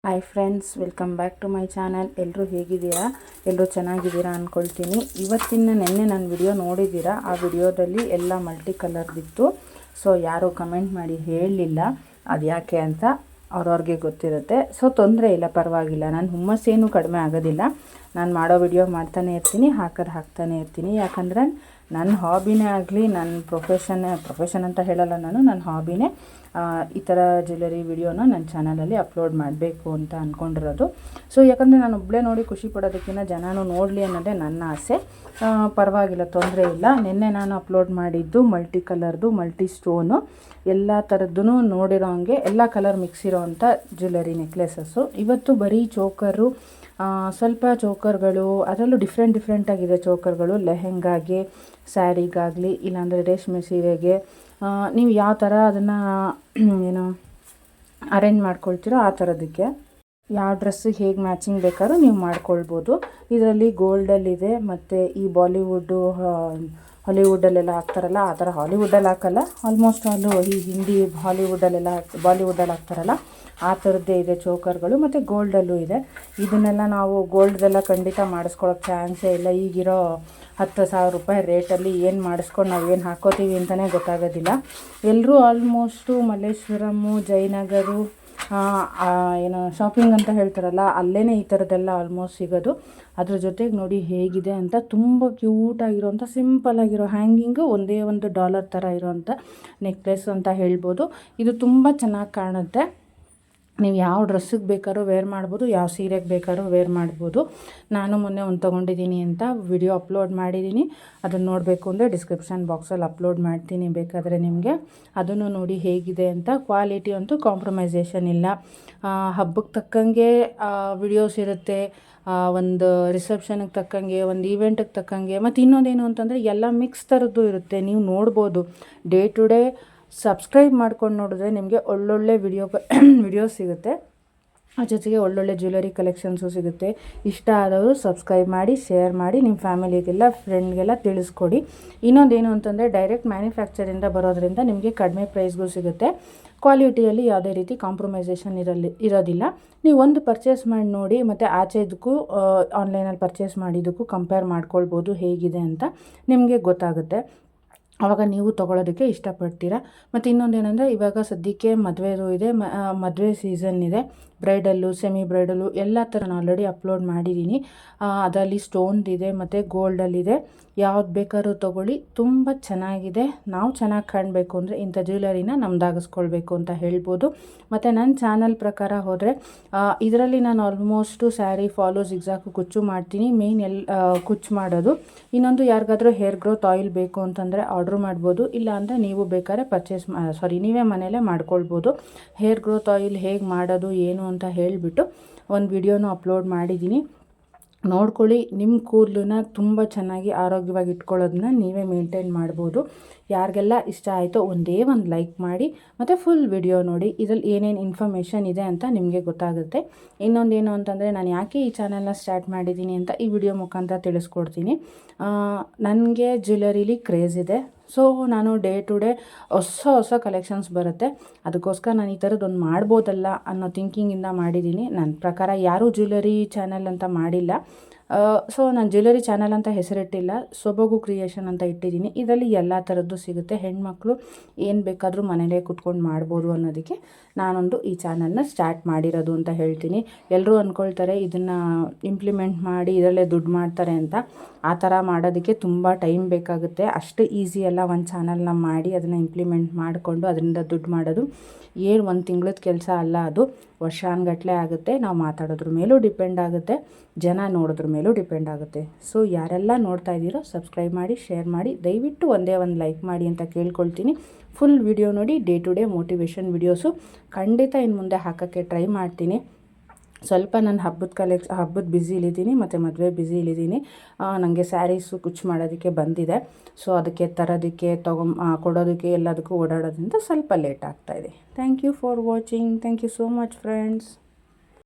Hi friends, welcome back to my channel. ಎಲ್ಲರೂ ಹೇಗಿದ್ದೀರಾ? ಎಲ್ಲರೂ ಚೆನ್ನಾಗಿದ್ದೀರಾ ಅಂದ್ಕೊಳ್ತೀನಿ. ನೆನ್ನೆ ನಾನು ವಿಡಿಯೋ ನೋಡಿದ್ದೀರಾ. ಆ ವಿಡಿಯೋದಲ್ಲಿ ಎಲ್ಲ ಮಲ್ಟಿ ಕಲರ್ದಿತ್ತು. ಸೊ ಯಾರೂ ಕಮೆಂಟ್ ಮಾಡಿ ಹೇಳಲಿಲ್ಲ ಅದು ಯಾಕೆ ಅಂತ. ಅವ್ರವ್ರಿಗೆ ಗೊತ್ತಿರುತ್ತೆ. ಸೊ ತೊಂದರೆ ಇಲ್ಲ, ಪರವಾಗಿಲ್ಲ. ನನ್ನ ಹುಮ್ಮಸ್ಸೇನೂ ಕಡಿಮೆ ಆಗೋದಿಲ್ಲ. ನಾನು ಮಾಡೋ ವಿಡಿಯೋ ಮಾಡ್ತಾನೆ ಇರ್ತೀನಿ, ಹಾಕ್ತಾನೆ ಇರ್ತೀನಿ. ಯಾಕಂದರೆ ನನ್ನ ಹಾಬಿನೇ ಆಗಲಿ, ನನ್ನ ಪ್ರೊಫೆಷನ್ ಅಂತ ಹೇಳಲ್ಲ, ನನ್ನ ಹಾಬಿನೇ ಈ ಥರ ಜ್ಯುವೆಲರಿ ವಿಡಿಯೋನ ನನ್ನ ಚಾನಲಲ್ಲಿ ಅಪ್ಲೋಡ್ ಮಾಡಬೇಕು ಅಂತ ಅಂದ್ಕೊಂಡಿರೋದು. ಸೊ ಯಾಕಂದರೆ ನಾನು ಒಬ್ಬಳೇ ನೋಡಿ ಖುಷಿ ಪಡೋದಕ್ಕಿಂತ ಜನನೂ ನೋಡಲಿ ಅನ್ನೋದೇ ನನ್ನ ಆಸೆ. ಪರವಾಗಿಲ್ಲ, ತೊಂದರೆ ಇಲ್ಲ. ನಿನ್ನೆ ನಾನು ಅಪ್ಲೋಡ್ ಮಾಡಿದ್ದು ಮಲ್ಟಿ ಕಲರ್ದು, ಮಲ್ಟಿ ಸ್ಟೋನು, ಎಲ್ಲ ಥರದ್ದು ನೋಡಿರೋ ಹಂಗೆ ಎಲ್ಲ ಕಲರ್ ಮಿಕ್ಸ್ ಇರೋ ಅಂಥ ಜ್ಯುವೆಲರಿ ನೆಕ್ಲೆಸಸ್ಸು. ಇವತ್ತು ಬರೀ ಚೋಕರು, ಸ್ವಲ್ಪ ಚೋಕರ್ಗಳು, ಅದರಲ್ಲೂ ಡಿಫ್ರೆಂಟಾಗಿದೆ ಚೋಕರ್ಗಳು. ಲೆಹೆಂಗಾಗೆ, ಸ್ಯಾರಿಗಾಗಲಿ, ಇಲ್ಲಾಂದರೆ ರೇಷ್ಮೆ ಸೀರೆಗೆ, ನೀವು ಯಾವ ಥರ ಅದನ್ನು ಅರೇಂಜ್ ಮಾಡ್ಕೊಳ್ತೀರೋ ಆ ಥರದಕ್ಕೆ, ಯಾವ ಡ್ರೆಸ್ಸಿಗೆ ಹೇಗೆ ಮ್ಯಾಚಿಂಗ್ ಬೇಕಾದ್ರೂ ನೀವು ಮಾಡ್ಕೊಳ್ಬೋದು. ಇದರಲ್ಲಿ ಗೋಲ್ಡಲ್ಲಿದೆ, ಮತ್ತು ಈ ಹಾಲಿವುಡ್ಡಲ್ಲೆಲ್ಲ ಹಾಕ್ತಾರಲ್ಲ ಆ ಥರ. ಹಾಲಿವುಡ್ಡಲ್ಲಿ ಹಾಕಲ್ಲ, ಆಲ್ಮೋಸ್ಟ್ ಈ ಹಿಂದಿ ಬಾಲಿವುಡ್ಡಲ್ಲಿ ಹಾಕ್ತಾರಲ್ಲ ಆ ಥರದ್ದೇ ಇದೆ ಚೋಕರ್ಗಳು. ಮತ್ತು ಗೋಲ್ಡಲ್ಲೂ ಇದೆ. ಇದನ್ನೆಲ್ಲ ನಾವು ಗೋಲ್ಡ್ದೆಲ್ಲ ಖಂಡಿತ ಮಾಡಿಸ್ಕೊಳ್ಳೋಕ್ಕೆ ಚಾನ್ಸೇ ಇಲ್ಲ. ಈಗಿರೋ 10,000 ರೂಪಾಯಿ ರೇಟಲ್ಲಿ ಏನು ಮಾಡಿಸ್ಕೊಂಡು ನಾವು ಏನು ಹಾಕೋತೀವಿ ಅಂತಲೇ ಗೊತ್ತಾಗೋದಿಲ್ಲ. ಎಲ್ಲರೂ ಆಲ್ಮೋಸ್ಟು ಮಲ್ಲೇಶ್ವರಮ್ಮು, ಜಯನಗರು, ಶಾಪಿಂಗ್ ಅಂತ ಹೇಳ್ತಾರಲ್ಲ, ಅಲ್ಲೇ ಈ ಥರದ್ದೆಲ್ಲ ಆಲ್ಮೋಸ್ಟ್ ಸಿಗೋದು. ಅದ್ರ ಜೊತೆಗೆ ನೋಡಿ ಹೇಗಿದೆ ಅಂತ. ತುಂಬ ಕ್ಯೂಟಾಗಿರೋಂಥ ಸಿಂಪಲ್ಲಾಗಿರೋ ಹ್ಯಾಂಗಿಂಗು, ಒಂದೇ ಒಂದು ಡಾಲರ್ ಥರ ಇರೋವಂಥ ನೆಕ್ಲೆಸ್ ಅಂತ ಹೇಳ್ಬೋದು. ಇದು ತುಂಬ ಚೆನ್ನಾಗಿ ಕಾಣುತ್ತೆ. ನೀವು ಯಾವ ಡ್ರೆಸ್ಸಿಗೆ ಬೇಕಾದ್ರೂ ವೇರ್ ಮಾಡ್ಬೋದು, ಯಾವ ಸೀರೆಗೆ ಬೇಕಾದ್ರೂ ವೇರ್ ಮಾಡ್ಬೋದು. ನಾನು ಮೊನ್ನೆ ಒಂದು ತೊಗೊಂಡಿದ್ದೀನಿ ಅಂತ ವಿಡಿಯೋ ಅಪ್ಲೋಡ್ ಮಾಡಿದ್ದೀನಿ. ಅದನ್ನು ನೋಡಬೇಕು ಅಂದರೆ ಡಿಸ್ಕ್ರಿಪ್ಷನ್ ಬಾಕ್ಸಲ್ಲಿ ಅಪ್ಲೋಡ್ ಮಾಡ್ತೀನಿ, ಬೇಕಾದರೆ ನಿಮಗೆ ಅದನ್ನು ನೋಡಿ ಹೇಗಿದೆ ಅಂತ. ಕ್ವಾಲಿಟಿ ಅಂತೂ ಕಾಂಪ್ರಮೈಸೇಷನ್ ಇಲ್ಲ. ಹಬ್ಬಕ್ಕೆ ತಕ್ಕಂಗೆ ವಿಡಿಯೋಸ್ ಇರುತ್ತೆ, ಒಂದು ರಿಸೆಪ್ಷನ್ಗೆ ತಕ್ಕಂಗೆ, ಒಂದು ಈವೆಂಟಿಗೆ ತಕ್ಕಂಗೆ. ಮತ್ತು ಇನ್ನೊಂದೇನು ಅಂತಂದರೆ ಎಲ್ಲ ಮಿಕ್ಸ್ ಥರದ್ದು ಇರುತ್ತೆ. ನೀವು ನೋಡ್ಬೋದು, ಡೇ ಟು ಡೇ ಸಬ್ಸ್ಕ್ರೈಬ್ ಮಾಡ್ಕೊಂಡು ನೋಡಿದ್ರೆ ನಿಮಗೆ ಒಳ್ಳೊಳ್ಳೆ ವಿಡಿಯೋಸ್ ಸಿಗುತ್ತೆ. ಆ ಜೊತೆಗೆ ಒಳ್ಳೊಳ್ಳೆ ಜ್ಯುವೆಲರಿ ಕಲೆಕ್ಷನ್ಸು ಸಿಗುತ್ತೆ. ಇಷ್ಟ ಆದವರು ಸಬ್ಸ್ಕ್ರೈಬ್ ಮಾಡಿ, ಶೇರ್ ಮಾಡಿ, ನಿಮ್ಮ ಫ್ಯಾಮಿಲಿಗೆಲ್ಲ, ಫ್ರೆಂಡ್ಗೆಲ್ಲ ತಿಳಿಸ್ಕೊಡಿ. ಇನ್ನೊಂದೇನು ಅಂತಂದರೆ ಡೈರೆಕ್ಟ್ ಮ್ಯಾನುಫ್ಯಾಕ್ಚರಿಂದ ಬರೋದ್ರಿಂದ ನಿಮಗೆ ಕಡಿಮೆ ಪ್ರೈಸ್ಗೂ ಸಿಗುತ್ತೆ. ಕ್ವಾಲಿಟಿಯಲ್ಲಿ ಯಾವುದೇ ರೀತಿ ಕಾಂಪ್ರಮೈಸೇಷನ್ ಇರೋದಿಲ್ಲ. ನೀವು ಒಂದು ಪರ್ಚೇಸ್ ಮಾಡಿ ನೋಡಿ, ಮತ್ತು ಆಚೆದಕ್ಕೂ ಆನ್ಲೈನಲ್ಲಿ ಪರ್ಚೇಸ್ ಮಾಡಿದ್ದಕ್ಕೂ ಕಂಪೇರ್ ಮಾಡ್ಕೊಳ್ಬೋದು ಹೇಗಿದೆ ಅಂತ. ನಿಮಗೆ ಗೊತ್ತಾಗುತ್ತೆ. ಆವಾಗ ನೀವು ತೊಗೊಳೋದಕ್ಕೆ ಇಷ್ಟಪಡ್ತೀರಾ. ಮತ್ತು ಇನ್ನೊಂದೇನೆಂದರೆ, ಇವಾಗ ಸದ್ಯಕ್ಕೆ ಮದುವೆದು ಇದೆ, ಮದುವೆ ಸೀಸನ್ ಇದೆ. ಬ್ರೈಡಲ್ಲು, ಸೆಮಿ ಬ್ರೈಡಲ್ಲು ಎಲ್ಲ ಥರ ನಾನು ಆಲ್ರೆಡಿ ಅಪ್ಲೋಡ್ ಮಾಡಿದ್ದೀನಿ. ಅದರಲ್ಲಿ ಸ್ಟೋನ್ದಿದೆ ಮತ್ತು ಗೋಲ್ಡಲ್ಲಿದೆ. ಯಾವ್ದು ಬೇಕಾದ್ರೂ ತೊಗೊಳ್ಳಿ, ತುಂಬ ಚೆನ್ನಾಗಿದೆ. ನಾವು ಚೆನ್ನಾಗಿ ಕಾಣಬೇಕು ಅಂದರೆ ಇಂಥ ಜ್ಯುವೆಲರಿನ ನಮ್ದಾಗಿಸ್ಕೊಳ್ಬೇಕು ಅಂತ ಹೇಳ್ಬೋದು. ಮತ್ತು ನನ್ನ ಚಾನಲ್ ಪ್ರಕಾರ ಹೋದರೆ ಇದರಲ್ಲಿ ನಾನು ಆಲ್ಮೋಸ್ಟು ಸ್ಯಾರಿ, ಫಾಲು, ಜಿಗ್ಜಾಗು ಕುಚ್ಚು ಮಾಡ್ತೀನಿ. ಮೇಯ್ನ್ ಕುಚ್ಚು ಮಾಡೋದು. ಇನ್ನೊಂದು, ಯಾರಿಗಾದರೂ ಹೇರ್ ಗ್ರೋತ್ ಆಯಿಲ್ ಬೇಕು ಅಂತಂದರೆ ಆರ್ಡ್ರ್ ಮಾಡ್ಬೋದು. ಇಲ್ಲ ಅಂದರೆ ನೀವು ಬೇಕಾದ್ರೆ ನೀವೇ ಮನೆಯಲ್ಲೇ ಮಾಡ್ಕೊಳ್ಬೋದು. ಹೇರ್ ಗ್ರೋತ್ ಆಯಿಲ್ ಹೇಗೆ ಮಾಡೋದು ಏನು ಅಂತ ಹೇಳಿಬಿಟ್ಟು ಒಂದು ವಿಡಿಯೋನೂ ಅಪ್ಲೋಡ್ ಮಾಡಿದ್ದೀನಿ. ನೋಡ್ಕೊಳ್ಳಿ. ನಿಮ್ಮ ಕೂದಲನ್ನ ತುಂಬ ಚೆನ್ನಾಗಿ ಆರೋಗ್ಯವಾಗಿ ಇಟ್ಕೊಳ್ಳೋದನ್ನ ನೀವೇ ಮೇಂಟೈನ್ ಮಾಡ್ಬೋದು. ಯಾರಿಗೆಲ್ಲ ಇಷ್ಟ ಆಯಿತೋ ಒಂದೇ ಒಂದು ಲೈಕ್ ಮಾಡಿ, ಮತ್ತು ಫುಲ್ ವಿಡಿಯೋ ನೋಡಿ. ಇದರಲ್ಲಿ ಏನೇನು ಇನ್ಫಾರ್ಮೇಷನ್ ಇದೆ ಅಂತ ನಿಮಗೆ ಗೊತ್ತಾಗುತ್ತೆ. ಇನ್ನೊಂದೇನು ಅಂತಂದರೆ, ನಾನು ಯಾಕೆ ಈ ಚಾನಲ್ನ ಸ್ಟಾರ್ಟ್ ಮಾಡಿದ್ದೀನಿ ಅಂತ ಈ ವಿಡಿಯೋ ಮುಖಾಂತರ ತಿಳಿಸ್ಕೊಡ್ತೀನಿ. ನನಗೆ ಜ್ಯುವೆಲರಿಲಿ ಕ್ರೇಜ್ ಇದೆ. ಸೊ ನಾನು ಡೇ ಟು ಡೇ ಹೊಸ ಕಲೆಕ್ಷನ್ಸ್ ಬರುತ್ತೆ. ಅದಕ್ಕೋಸ್ಕರ ನಾನು ಈ ಥರದ್ದೊಂದು ಮಾಡ್ಬೋದಲ್ಲ ಅನ್ನೋ ಥಿಂಕಿಂಗಿಂದ ಮಾಡಿದ್ದೀನಿ. ನನ್ನ ಪ್ರಕಾರ ಯಾರೂ ಜ್ಯುವೆಲರಿ ಚಾನಲ್ ಅಂತ ಮಾಡಿಲ್ಲ. ಸೊ ನಾನು ಜ್ಯುವೆಲರಿ ಚಾನಲ್ ಅಂತ ಹೆಸರಿಟ್ಟಿಲ್ಲ, ಸೊಬಗು ಕ್ರಿಯೇಷನ್ ಅಂತ ಇಟ್ಟಿದ್ದೀನಿ. ಇದರಲ್ಲಿ ಎಲ್ಲ ಥರದ್ದು ಸಿಗುತ್ತೆ. ಹೆಣ್ಮಕ್ಳು ಏನು ಬೇಕಾದರೂ ಮನೇಲೇ ಕೂತ್ಕೊಂಡು ಮಾಡ್ಬೋದು ಅನ್ನೋದಕ್ಕೆ ನಾನೊಂದು ಈ ಚಾನಲ್ನ ಸ್ಟಾರ್ಟ್ ಮಾಡಿರೋದು ಅಂತ ಹೇಳ್ತೀನಿ. ಎಲ್ಲರೂ ಅಂದ್ಕೊಳ್ತಾರೆ ಇದನ್ನು ಇಂಪ್ಲಿಮೆಂಟ್ ಮಾಡಿ ಇದರಲ್ಲೇ ದುಡ್ಡು ಮಾಡ್ತಾರೆ ಅಂತ. ಆ ಥರ ಮಾಡೋದಕ್ಕೆ ತುಂಬ ಟೈಮ್ ಬೇಕಾಗುತ್ತೆ. ಅಷ್ಟು ಈಸಿ ಅಲ್ಲ ಒಂದು ಚಾನಲ್ನ ಮಾಡಿ ಅದನ್ನು ಇಂಪ್ಲಿಮೆಂಟ್ ಮಾಡಿಕೊಂಡು ಅದರಿಂದ ದುಡ್ಡು ಮಾಡೋದು. ಏನು ಒಂದು ತಿಂಗಳದ ಕೆಲಸ ಅಲ್ಲ, ಅದು ವರ್ಷಾನುಗಟ್ಟಲೆ ಆಗುತ್ತೆ. ನಾವು ಮಾತಾಡೋದ್ರ ಮೇಲೂ ಡಿಪೆಂಡ್ ಆಗುತ್ತೆ, ಜನ ನೋಡೋದ್ರ ಮೇಲೂ ಡಿಪೆಂಡ್ ಆಗುತ್ತೆ. ಸೊ ಯಾರೆಲ್ಲ ನೋಡ್ತಾ ಇದ್ದೀರೋ ಸಬ್ಸ್ಕ್ರೈಬ್ ಮಾಡಿ, ಶೇರ್ ಮಾಡಿ, ದಯವಿಟ್ಟು ಒಂದೇ ಒಂದು ಲೈಕ್ ಮಾಡಿ ಅಂತ ಕೇಳ್ಕೊಳ್ತೀನಿ. ಫುಲ್ ವಿಡಿಯೋ ನೋಡಿ. Day to day motivation videos ಖಂಡಿತ ಇನ್ನು ಮುಂದೆ ಹಾಕೋಕ್ಕೆ ಟ್ರೈ ಮಾಡ್ತೀನಿ. ಸ್ವಲ್ಪ ನಾನು ಹಬ್ಬದ ಬ್ಯುಸಿಲಿದ್ದೀನಿ, ಮತ್ತು ಮದುವೆ ಬ್ಯುಸಿಲಿದ್ದೀನಿ. ನನಗೆ ಸ್ಯಾರೀಸು ಕುಚ್ಚು ಮಾಡೋದಕ್ಕೆ ಬಂದಿದೆ. ಸೊ ಅದಕ್ಕೆ ತರೋದಕ್ಕೆ ಕೊಡೋದಕ್ಕೆ ಎಲ್ಲದಕ್ಕೂ ಓಡಾಡೋದ್ರಿಂದ ಸ್ವಲ್ಪ ಲೇಟ್ ಆಗ್ತಾಯಿದೆ. Thank you for watching. Thank you so much friends.